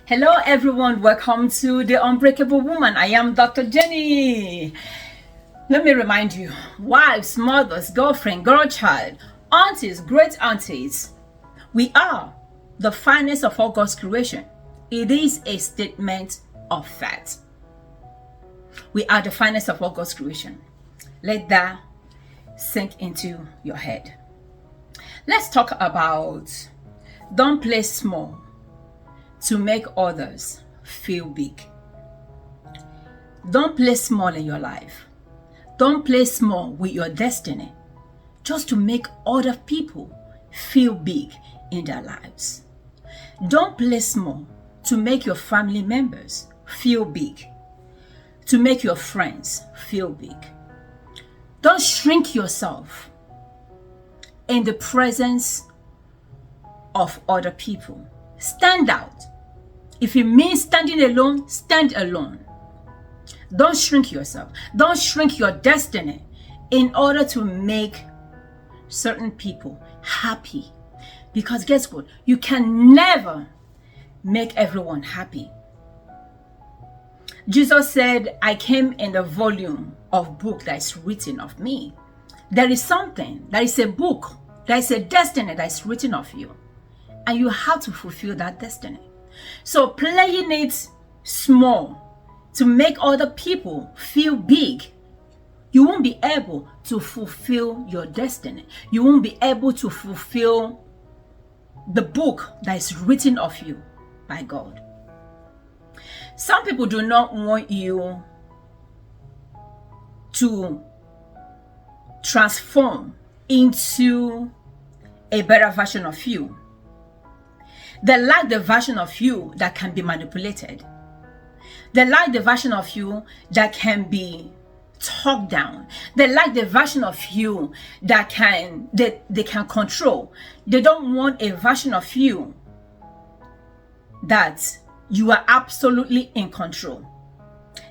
Hello everyone, welcome to The Unbreakable Woman. I am Dr. Jenny. Let me remind you, wives, mothers, girlfriend, girlchild, aunties, great aunties, we are the finest of all God's creation. It is a statement of fact. We are the finest of all God's creation. Let that sink into your head. Let's talk about don't play small to make others feel big. Don't play small in your life. Don't play small with your destiny just to make other people feel big in their lives. Don't play small to make your family members feel big, to make your friends feel big. Don't shrink yourself in the presence of other people. Stand out. If it means standing alone, stand alone. Don't shrink yourself. Don't shrink your destiny in order to make certain people happy. Because guess what? You can never make everyone happy. Jesus said, I came in the volume of book that is written of me. There is something, there is a book, there is a destiny that is written of you. And you have to fulfill that destiny. So playing it small to make other people feel big, you won't be able to fulfill your destiny. You won't be able to fulfill the book that is written of you by God. Some people do not want you to transform into a better version of you. They like the version of you that can be manipulated. They like the version of you that can be talked down. They like the version of you that they can control. They don't want a version of you that you are absolutely in control.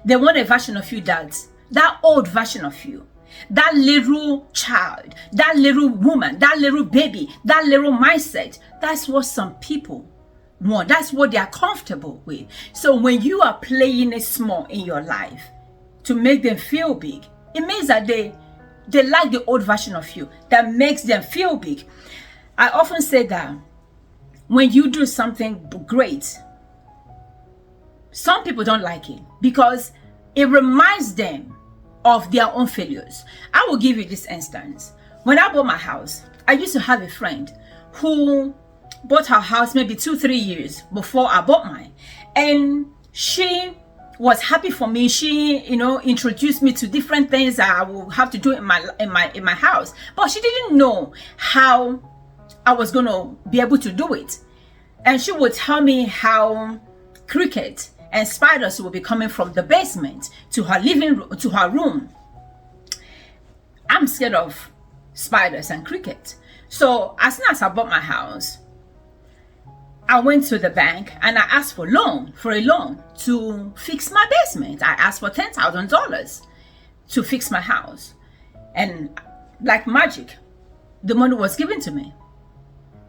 They want a version of you that old version of you, that little child, that little woman, that little baby, that little mindset. That's what some people want. That's what they are comfortable with. So when you are playing it small in your life to make them feel big, it means that they like the old version of you that makes them feel big. I often say that when you do something great, some people don't like it because it reminds them of their own failures. I will give you this instance. When I bought my house, I used to have a friend who bought her house maybe 2-3 years before I bought mine. And she was happy for me. She, introduced me to different things that I will have to do in my house. But she didn't know how I was going to be able to do it. And she would tell me how crickets and spiders will be coming from the basement to her living room, to her room. I'm scared of spiders and crickets. So as soon as I bought my house, I went to the bank and I asked for a loan to fix my basement. I asked for $10,000 to fix my house. And like magic, the money was given to me.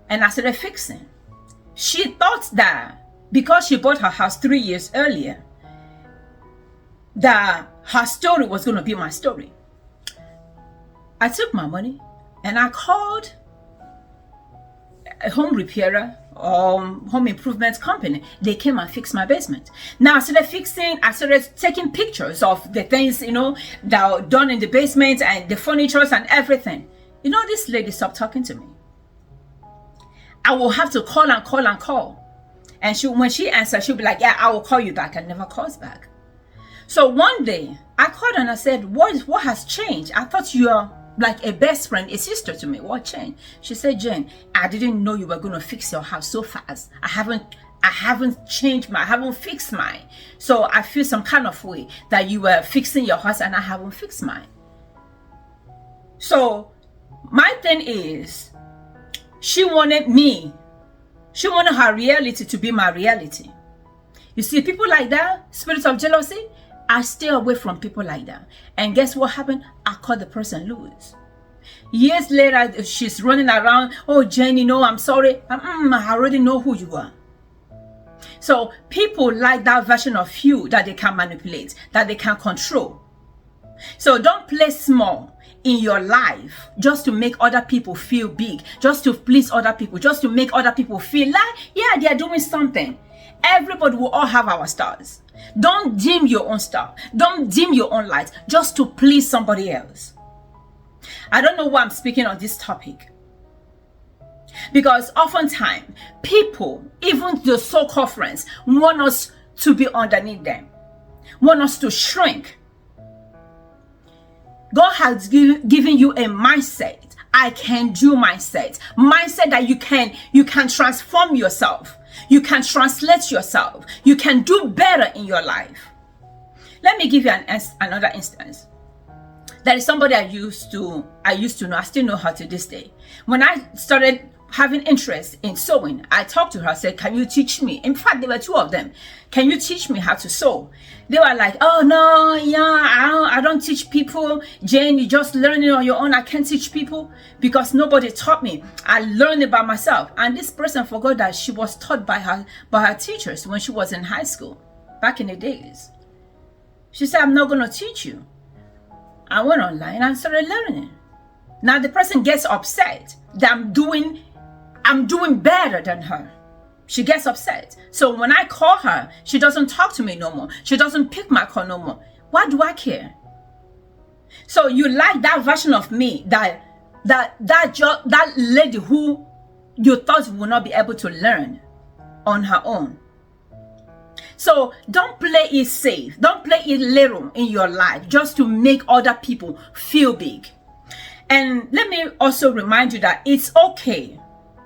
And I started fixing. She thought that because she bought her house 3 years earlier, that her story was going to be my story. I took my money and I called a home repairer or home improvement company. They came and fixed my basement. Now I started taking pictures of the things, that are done in the basement and the furniture and everything. This lady stopped talking to me. I will have to call and call and call. And when she answers, she'll be like, yeah, I will call you back, and never calls back. So one day I called her and I said, what has changed? I thought you are like a best friend, a sister to me. What changed? She said, Jen, I didn't know you were going to fix your house so fast. I haven't fixed mine. So I feel some kind of way that you were fixing your house and I haven't fixed mine. So my thing is, she wanted her reality to be my reality. You see, people like that, spirits of jealousy, I stay away from people like that. And guess what happened? I cut the person loose. Years later, she's running around, oh, Jenny, no, I'm sorry. I already know who you are. So people like that version of you that they can manipulate, that they can control. So don't play small in your life just to make other people feel big, just to please other people, just to make other people feel like, yeah, they're doing something. Everybody will all have our stars. Don't dim your own star. Don't dim your own light just to please somebody else. I don't know why I'm speaking on this topic. Because oftentimes, people, even the so-called friends, want us to be underneath them, want us to shrink. God has given you a mindset, I can do mindset that you can transform yourself. You can translate yourself. You can do better in your life. Let me give you another instance. There is somebody I used to know, I still know her to this day. When I started having interest in sewing, I talked to her, I said, can you teach me? In fact, there were two of them. Can you teach me how to sew? They were like, oh no, yeah, I don't teach people. Jane, you just learn it on your own. I can't teach people because nobody taught me. I learned it by myself. And this person forgot that she was taught by her teachers when she was in high school, back in the days. She said, I'm not going to teach you. I went online and started learning. Now the person gets upset that I'm doing better than her. She gets upset. So when I call her, she doesn't talk to me no more. She doesn't pick my call no more. Why do I care? So you like that version of me, that lady who you thought would not be able to learn on her own. So don't play it safe. Don't play it little in your life just to make other people feel big. And let me also remind you that it's okay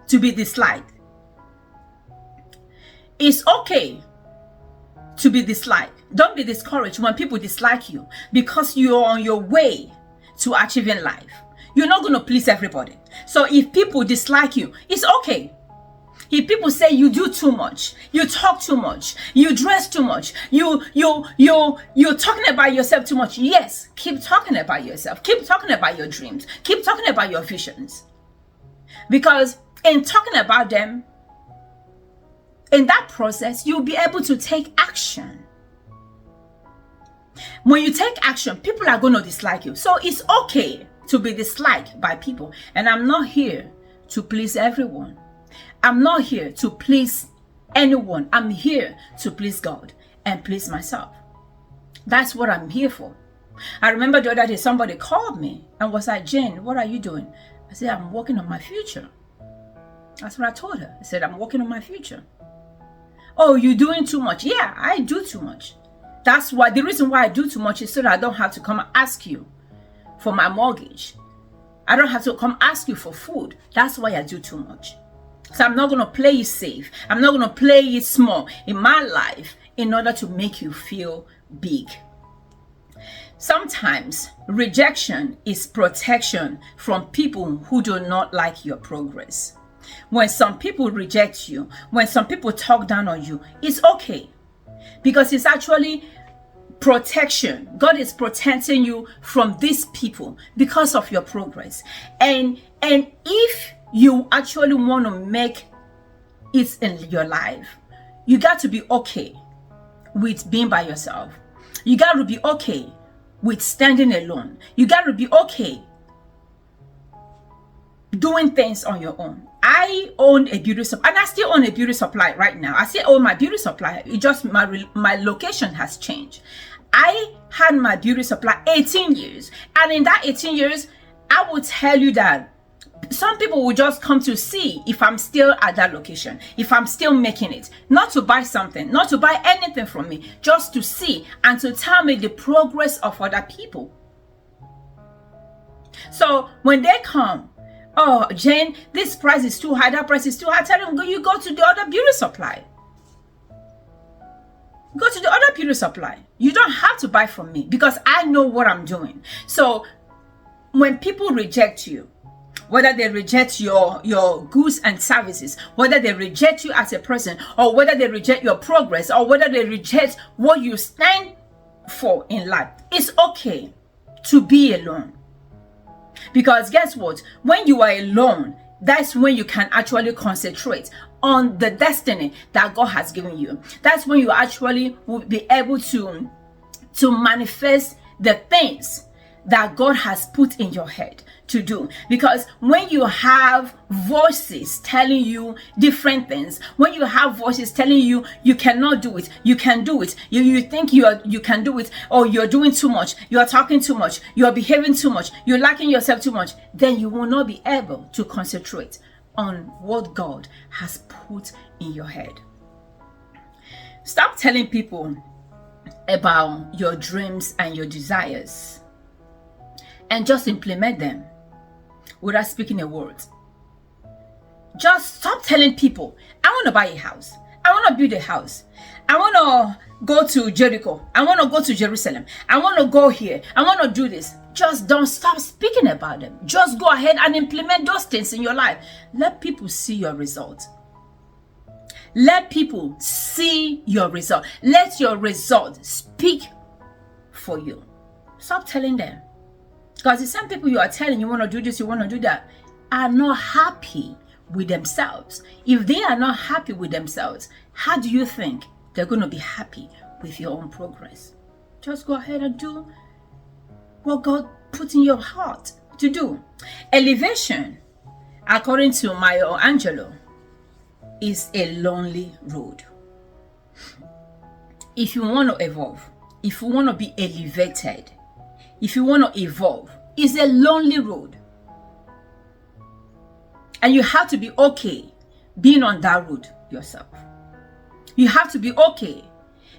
to be disliked. It's okay to be disliked. Don't be discouraged when people dislike you because you're on your way to achieving life. You're not going to please everybody. So if people dislike you, it's okay. If people say you do too much, you talk too much, you dress too much, you're talking about yourself too much, yes, keep talking about yourself. Keep talking about your dreams. Keep talking about your visions. Because in talking about them, in that process, you'll be able to take action. When you take action, people are going to dislike you. So it's okay to be disliked by people. And I'm not here to please everyone. I'm not here to please anyone. I'm here to please God and please myself. That's what I'm here for. I remember the other day somebody called me and was like, Jane, what are you doing? I said, I'm working on my future. That's what I told her. I said, I'm working on my future. Oh, you're doing too much. Yeah, I do too much. That's why the reason why I do too much is so that I don't have to come and ask you for my mortgage. I don't have to come ask you for food. That's why I do too much. So I'm not going to play it safe. I'm not going to play it small in my life in order to make you feel big. Sometimes rejection is protection from people who do not like your progress. When some people reject you, when some people talk down on you, it's okay. Because it's actually protection. God is protecting you from these people because of your progress. And if you actually want to make it in your life, you got to be okay with being by yourself. You got to be okay with standing alone. You got to be okay doing things on your own. I own a beauty supply, and I still own a beauty supply right now. I still own my beauty supply. It just my location has changed. I had my beauty supply 18 years, and in that 18 years, I will tell you that some people will just come to see if I'm still at that location, if I'm still making it, not to buy something, not to buy anything from me, just to see and to tell me the progress of other people. So when they come, oh, Jane, this price is too high, that price is too high, tell them, you go to the other beauty supply. Go to the other beauty supply. You don't have to buy from me because I know what I'm doing. So when people reject you, whether they reject your goods and services, whether they reject you as a person, or whether they reject your progress, or whether they reject what you stand for in life, it's okay to be alone. Because guess what? When you are alone, that's when you can actually concentrate on the destiny that God has given you. That's when you actually will be able to manifest the things that God has put in your head to do. Because when you have voices telling you different things, when you have voices telling you you cannot do it, you can do it, you think you can do it, or you're doing too much, you're talking too much, you're behaving too much, you're lacking yourself too much, then you will not be able to concentrate on what God has put in your head. Stop telling people about your dreams and your desires and just implement them without speaking a word. Just stop telling people, I want to buy a house, I want to build a house, I want to go to Jericho, I want to go to Jerusalem, I want to go here, I want to do this. Just don't stop speaking about them. Just go ahead and implement those things in your life. Let people see your result. Let people see your result. Let your result speak for you. Stop telling them. Because the same people you are telling you want to do this, you want to do that, are not happy with themselves. If they are not happy with themselves, how do you think they're going to be happy with your own progress? Just go ahead and do what God put in your heart to do. Elevation, according to Maya Angelou, is a lonely road. If you want to evolve, if you want to be elevated, if you want to evolve, it's a lonely road. And you have to be okay being on that road yourself. You have to be okay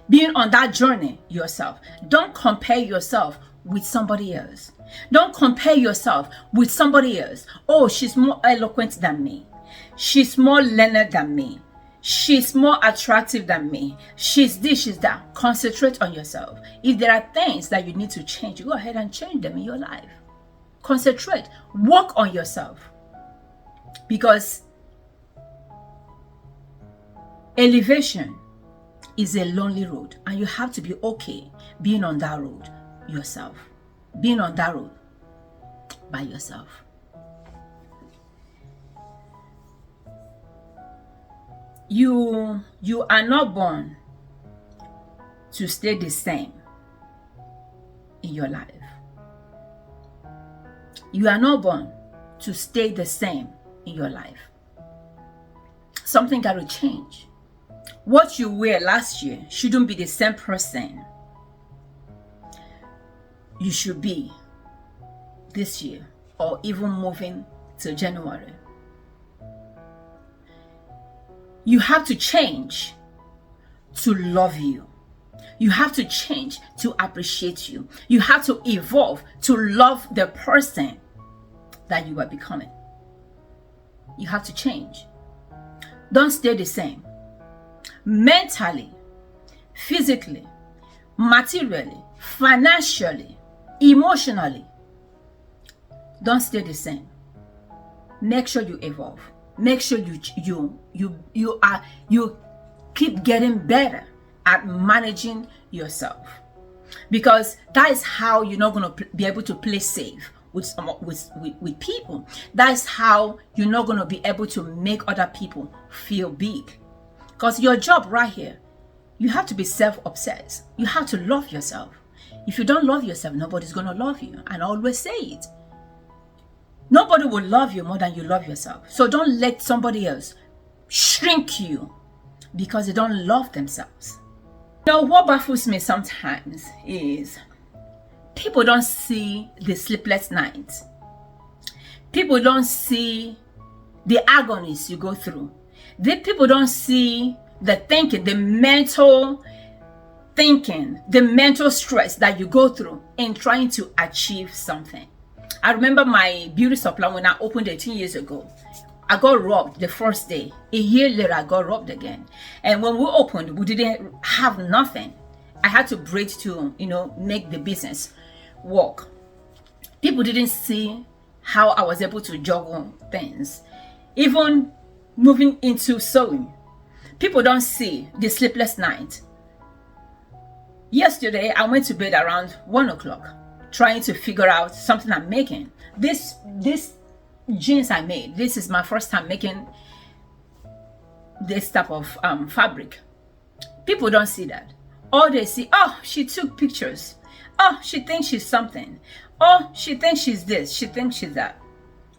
being on that journey yourself. Don't compare yourself with somebody else. Don't compare yourself with somebody else. Oh, she's more eloquent than me. She's more learned than me. She's more attractive than me. She's this, she's that. Concentrate on yourself. If there are things that you need to change, go ahead and change them in your life. Concentrate. Work on yourself. Because elevation is a lonely road, and you have to be okay being on that road yourself. Being on that road by yourself. You are not born to stay the same in your life. You are not born to stay the same in your life. Something got to change. What you were last year shouldn't be the same person you should be this year, or even moving to January. You have to change to love you. You have to change to appreciate you. You have to evolve to love the person that you are becoming. You have to change. Don't stay the same. Mentally, physically, materially, financially, emotionally. Don't stay the same. Make sure you evolve. Make sure you keep getting better at managing yourself, because that is how you're not going to be able to play safe with people. That's how you're not going to be able to make other people feel big. Because your job right here, you have to be self-obsessed. You have to love yourself. If you don't love yourself, nobody's going to love you. And I always say it. Nobody will love you more than you love yourself. So don't let somebody else shrink you because they don't love themselves. You know, what baffles me sometimes is people don't see the sleepless nights. People don't see the agonies you go through. People don't see the thinking, the mental thinking, the mental stress that you go through in trying to achieve something. I remember my beauty supply when I opened 18 years ago. I got robbed the first day. A year later, I got robbed again. And when we opened, we didn't have nothing. I had to braid to, make the business work. People didn't see how I was able to juggle things. Even moving into sewing, people don't see the sleepless night. Yesterday, I went to bed around 1 o'clock. Trying to figure out something I'm making. This jeans I made, this is my first time making this type of fabric. People don't see that. All they see, oh, she took pictures. Oh, she thinks she's something. Oh, she thinks she's this. She thinks she's that.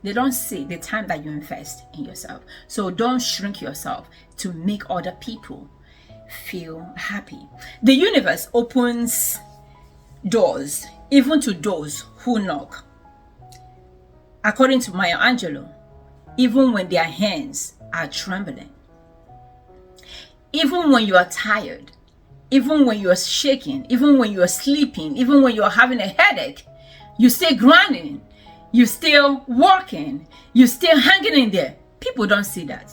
They don't see the time that you invest in yourself. So don't shrink yourself to make other people feel happy. The universe opens doors, even to those who knock. According to Maya Angelou, even when their hands are trembling, even when you are tired, even when you are shaking, even when you are sleeping, even when you are having a headache, you stay grinding, you still working, you still hanging in there. People don't see that.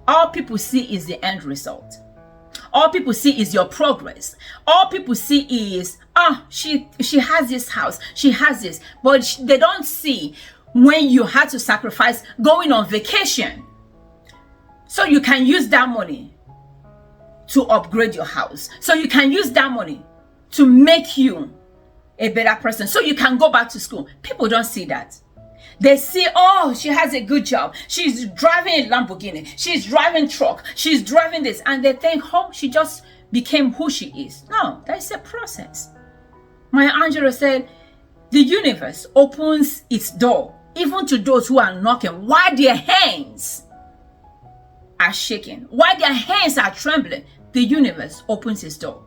All people see is the end result. All people see is your progress. All people see is, oh, she has this house, she has this, but they don't see when you had to sacrifice going on vacation so you can use that money to upgrade your house, so you can use that money to make you a better person, so you can go back to school. People don't see that. They see, oh, she has a good job, she's driving a Lamborghini, she's driving truck, she's driving this, and they think, oh, she just became who she is. No, that's a process. Maya Angelou said, the universe opens its door even to those who are knocking while their hands are shaking, while their hands are trembling. The universe opens its door.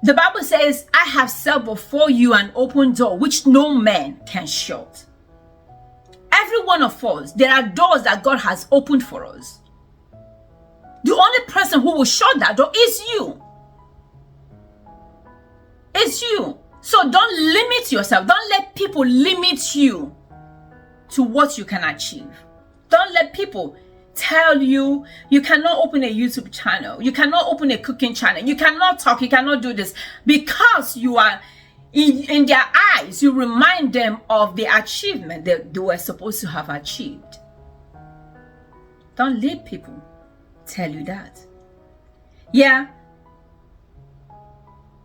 The Bible says, I have set before you an open door which no man can shut. Every one of us, there are doors that God has opened for us. The only person who will shut that door is you. It's you. So don't limit yourself. Don't let people limit you to what you can achieve. Don't let people tell you you cannot open a YouTube channel, you cannot open a cooking channel, you cannot talk, you cannot do this, because you are in their eyes. You remind them of the achievement that they were supposed to have achieved. Don't let people tell you that. Yeah,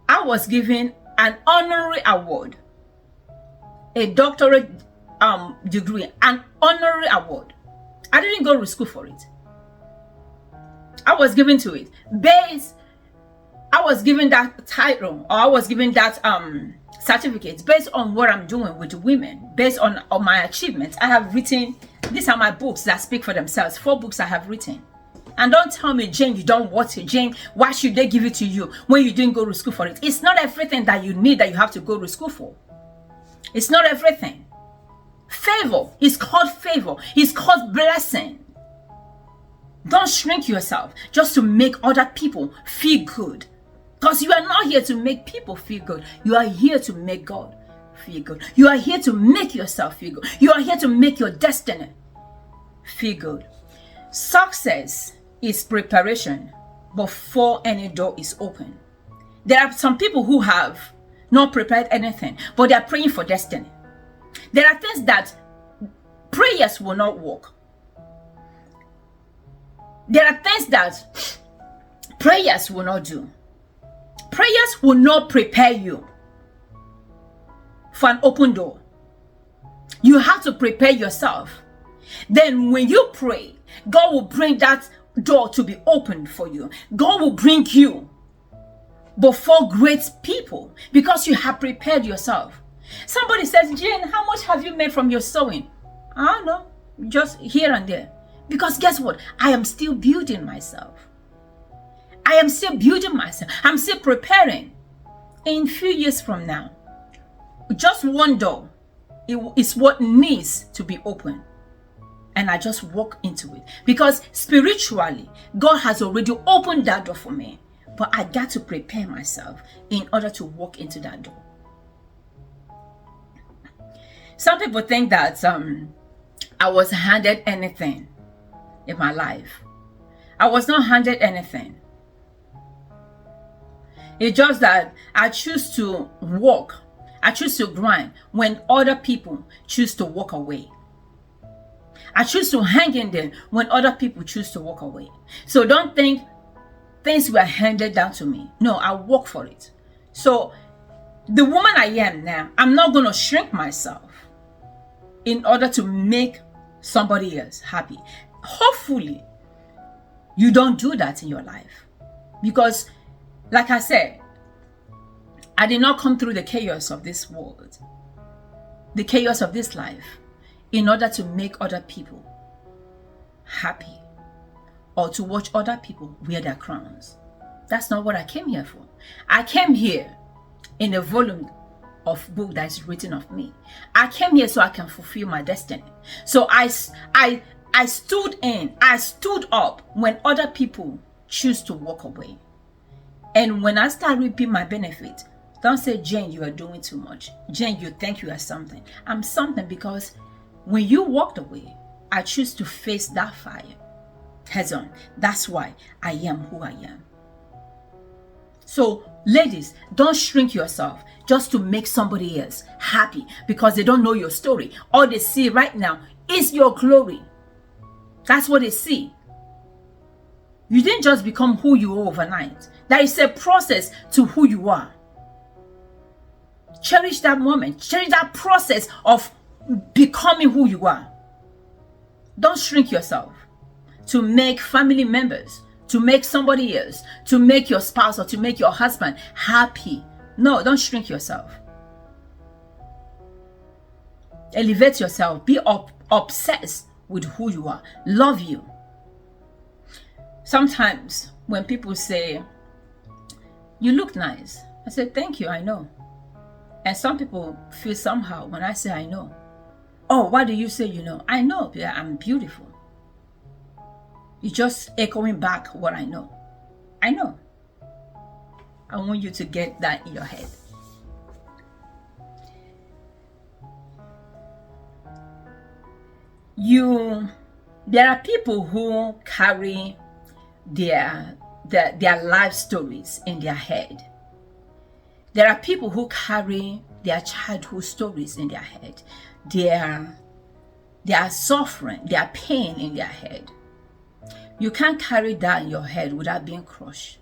I was given an honorary award, a doctorate degree, an honorary award. I didn't go to school for it. I was given to it. I was given that title, or I was given that certificate based on what I'm doing with women, based on my achievements. I have written, these are my books that speak for themselves. 4 books I have written. And don't tell me, Jane, you don't want it. Jane, why should they give it to you when you didn't go to school for it? It's not everything that you need that you have to go to school for. It's not everything. Favor is called favor. It's called blessing. Don't shrink yourself just to make other people feel good. Because you are not here to make people feel good. You are here to make God feel good. You are here to make yourself feel good. You are here to make your destiny feel good. Success is preparation before any door is open. There are some people who have not prepared anything, but they are praying for destiny. There are things that prayers will not work. There are things that prayers will not do. Prayers will not prepare you for an open door. You have to prepare yourself. Then when you pray, God will bring that door to be opened for you. God will bring you before great people because you have prepared yourself. Somebody says, Jane, how much have you made from your sewing? I don't know, just here and there. Because guess what? I am still building myself. I am still building myself. I'm still preparing. In a few years from now, just one door is what needs to be open. And I just walk into it. Because spiritually, God has already opened that door for me. But I got to prepare myself in order to walk into that door. Some people think that I was handed anything in my life. I was not handed anything. It's just that I choose to walk. I choose to grind when other people choose to walk away. I choose to hang in there when other people choose to walk away. So don't think things were handed down to me. No, I work for it. So the woman I am now, I'm not going to shrink myself in order to make somebody else happy. Hopefully, You don't do that in your life. Because, like I said, I did not come through the chaos of this world, the chaos of this life, in order to make other people happy or to watch other people wear their crowns. That's not what I came here for. I came here in a volume of book that is written of me. I came here so I can fulfill my destiny. So I stood up when other people choose to walk away. And when I start reaping my benefit, don't say, Jane, you are doing too much. Jane, you think you are something. I'm something because when you walked away, I choose to face that fire heads on. That's why I am who I am. So, ladies, don't shrink yourself just to make somebody else happy because they don't know your story. All they see right now is your glory. That's what they see. You didn't just become who you are overnight. There is a process to who you are. Cherish that moment. Cherish that process of becoming who you are. Don't shrink yourself to make family members, to make somebody else, to make your spouse or to make your husband happy. No, don't shrink yourself. Elevate yourself. Be obsessed with who you are. Love you. Sometimes when people say, you look nice, I say, thank you, I know. And some people feel somehow when I say I know. Oh, why do you say you know? I know, yeah, I'm beautiful. You're just echoing back what I know. I know. I want you to get that in your head. There are people who carry their life stories in their head. There are people who carry their childhood stories in their head. Their suffering, their pain in their head. You can't carry that in your head without being crushed.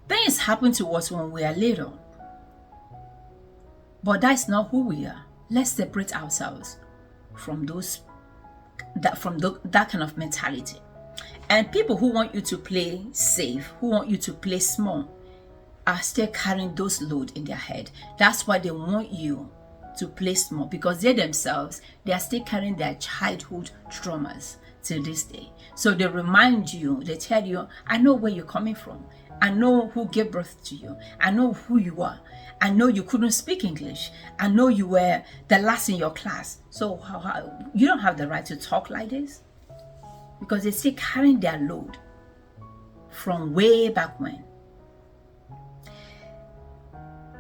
Things happen to us when we are little. But that's not who we are. Let's separate ourselves from that kind of mentality. And people who want you to play safe, who want you to play small, are still carrying those load in their head. That's why they want you to play small, because they themselves, they are still carrying their childhood traumas till this day. So they remind you, they tell you, I know where you're coming from. I know who gave birth to you. I know who you are. I know you couldn't speak English. I know you were the last in your class. So you don't have the right to talk like this, because they're still carrying their load from way back when.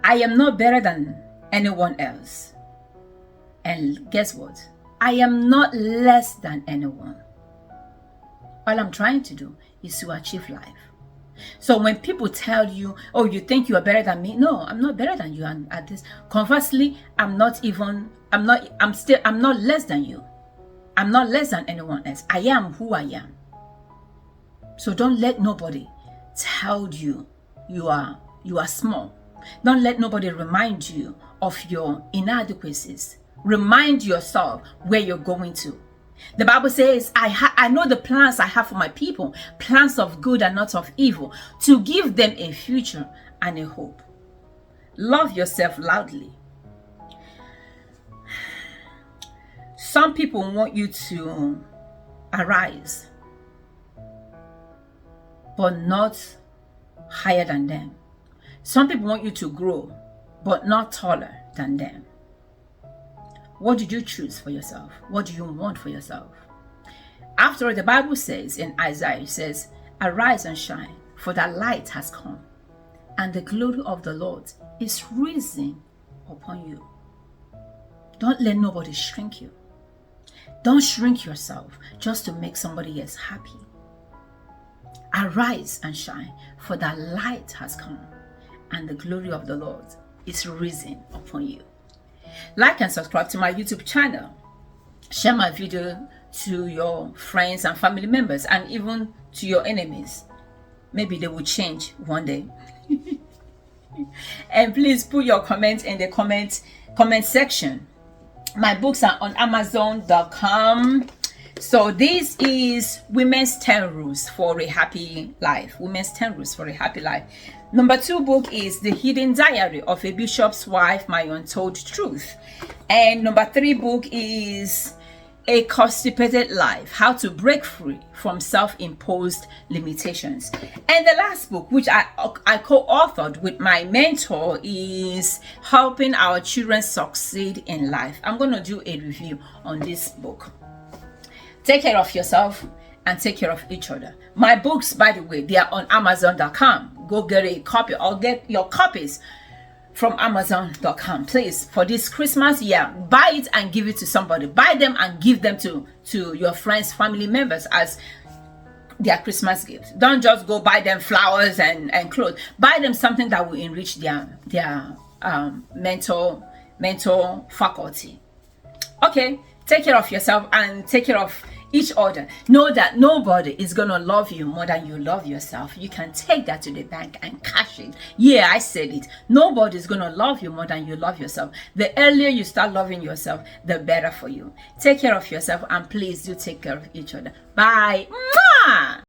I am not better than anyone else. And guess what? I am not less than anyone. All I'm trying to do is to achieve life. So when people tell you, oh, you think you are better than me? No, I'm not better than you at this. Conversely, I'm not less than you. I'm not less than anyone else. I am who I am. So don't let nobody tell you you are small. Don't let nobody remind you of your inadequacies. Remind yourself where you're going to. The Bible says, I know the plans I have for my people, plans of good and not of evil, to give them a future and a hope. Love yourself loudly. Some people want you to arise, but not higher than them. Some people want you to grow, but not taller than them. What did you choose for yourself? What do you want for yourself? After all, the Bible says in Isaiah, it says, arise and shine, for the light has come, and the glory of the Lord is risen upon you. Don't let nobody shrink you. Don't shrink yourself just to make somebody else happy. Arise and shine, for the light has come, and the glory of the Lord is risen upon you. Like and subscribe to my YouTube channel. Share my video to your friends and family members, and even to your enemies. Maybe they will change one day. And please put your comments in the comment section. My books are on Amazon.com. So this is Women's 10 Rules for a Happy Life. Women's 10 Rules for a Happy Life. Number 2 book is The Hidden Diary of a Bishop's Wife, My Untold Truth. And number 3 book is A Constipated Life, How to Break Free from Self-Imposed Limitations. And the last book, which I co-authored with my mentor, is Helping Our Children Succeed in Life. I'm going to do a review on this book. Take care of yourself and take care of each other. My books, by the way, they are on Amazon.com. Go get a copy or get your copies from Amazon.com. Please, for this Christmas year, buy it and give it to somebody. Buy them and give them to your friends, family members as their Christmas gifts. Don't just go buy them flowers and clothes. Buy them something that will enrich their mental faculty. Okay, take care of yourself and take care of each other. Know that nobody is gonna love you more than you love yourself. You can take that to the bank and cash it. Yeah, I said it. Nobody's gonna love you more than you love yourself. The earlier you start loving yourself, the better for you. Take care of yourself and please do take care of each other. Bye. Mwah!